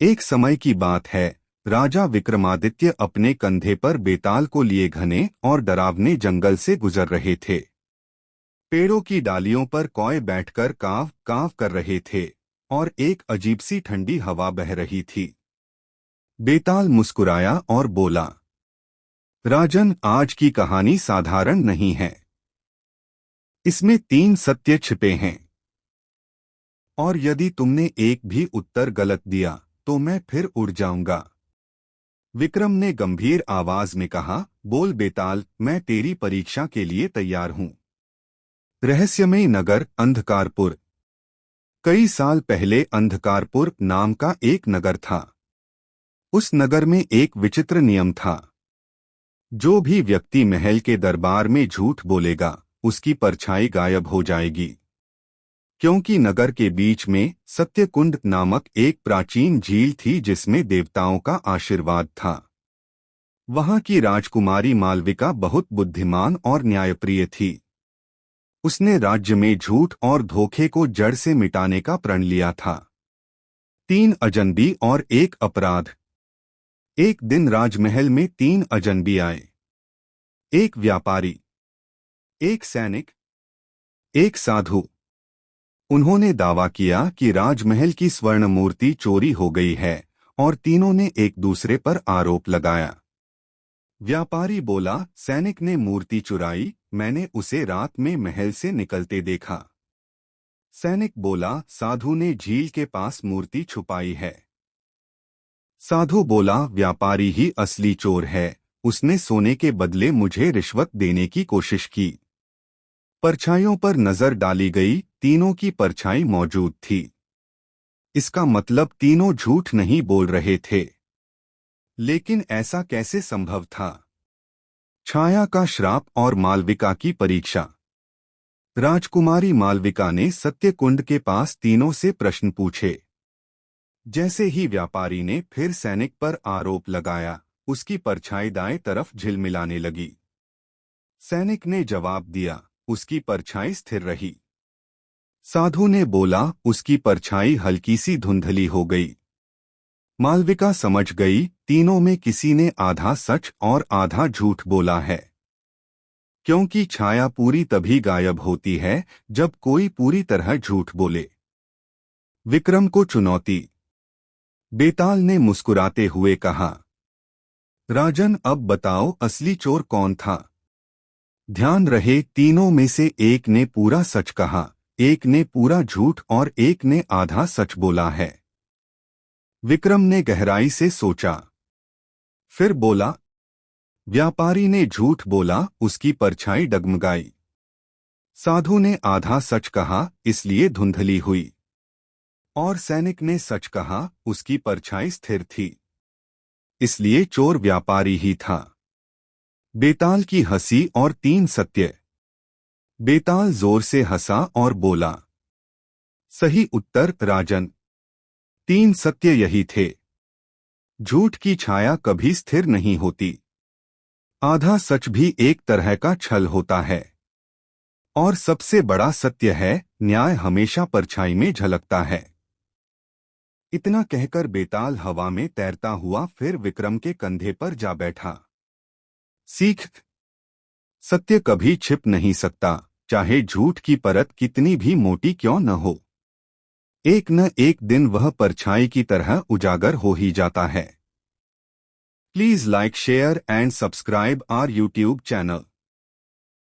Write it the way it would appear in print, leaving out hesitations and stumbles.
एक समय की बात है। राजा विक्रमादित्य अपने कंधे पर बेताल को लिए घने और डरावने जंगल से गुजर रहे थे। पेड़ों की डालियों पर कौए बैठकर काव काव कर रहे थे और एक अजीब सी ठंडी हवा बह रही थी। बेताल मुस्कुराया और बोला, राजन, आज की कहानी साधारण नहीं है। इसमें 3 सत्य छिपे हैं और यदि तुमने एक भी उत्तर गलत दिया तो मैं फिर उड़ जाऊंगा। विक्रम ने गंभीर आवाज में कहा, बोल बेताल, मैं तेरी परीक्षा के लिए तैयार हूं। रहस्यमय नगर अंधकारपुर। कई साल पहले अंधकारपुर नाम का एक नगर था। उस नगर में एक विचित्र नियम था। जो भी व्यक्ति महल के दरबार में झूठ बोलेगा, उसकी परछाई गायब हो जाएगी। क्योंकि नगर के बीच में सत्यकुंड नामक एक प्राचीन झील थी जिसमें देवताओं का आशीर्वाद था। वहां की राजकुमारी मालविका बहुत बुद्धिमान और न्यायप्रिय थी। उसने राज्य में झूठ और धोखे को जड़ से मिटाने का प्रण लिया था। 3 अजनबी और एक अपराध। एक दिन राजमहल में 3 अजनबी आए। एक व्यापारी, एक सैनिक, एक साधु। उन्होंने दावा किया कि राजमहल की स्वर्ण मूर्ति चोरी हो गई है और तीनों ने एक दूसरे पर आरोप लगाया। व्यापारी बोला, सैनिक ने मूर्ति चुराई, मैंने उसे रात में महल से निकलते देखा। सैनिक बोला, साधु ने झील के पास मूर्ति छुपाई है। साधु बोला, व्यापारी ही असली चोर है, उसने सोने के बदले मुझे रिश्वत देने की कोशिश की। परछाइयों पर नजर डाली गई, तीनों की परछाई मौजूद थी। इसका मतलब तीनों झूठ नहीं बोल रहे थे। लेकिन ऐसा कैसे संभव था? छाया का श्राप और मालविका की परीक्षा। राजकुमारी मालविका ने सत्यकुंड के पास तीनों से प्रश्न पूछे। जैसे ही व्यापारी ने फिर सैनिक पर आरोप लगाया, उसकी परछाई दाएं तरफ झिलमिलाने लगी। सैनिक ने जवाब दिया, उसकी परछाई स्थिर रही। साधु ने बोला, उसकी परछाई हल्की सी धुंधली हो गई। मालविका समझ गई, तीनों में किसी ने आधा सच और आधा झूठ बोला है। क्योंकि छाया पूरी तभी गायब होती है जब कोई पूरी तरह झूठ बोले। विक्रम को चुनौती। बेताल ने मुस्कुराते हुए कहा, राजन, अब बताओ असली चोर कौन था? ध्यान रहे, तीनों में से एक ने पूरा सच कहा, एक ने पूरा झूठ और एक ने आधा सच बोला है। विक्रम ने गहराई से सोचा, फिर बोला, व्यापारी ने झूठ बोला, उसकी परछाई डगमगाई। साधु ने आधा सच कहा, इसलिए धुंधली हुई। और सैनिक ने सच कहा, उसकी परछाई स्थिर थी। इसलिए चोर व्यापारी ही था। बेताल की हंसी और 3 सत्य। बेताल जोर से हंसा और बोला, सही उत्तर राजन। 3 सत्य यही थे। झूठ की छाया कभी स्थिर नहीं होती। आधा सच भी एक तरह का छल होता है। और सबसे बड़ा सत्य है, न्याय हमेशा परछाई में झलकता है। इतना कहकर बेताल हवा में तैरता हुआ फिर विक्रम के कंधे पर जा बैठा। सीख, सत्य कभी छिप नहीं सकता, चाहे झूठ की परत कितनी भी मोटी क्यों न हो। एक न एक दिन वह परछाई की तरह उजागर हो ही जाता है। Please like, share and subscribe our YouTube channel.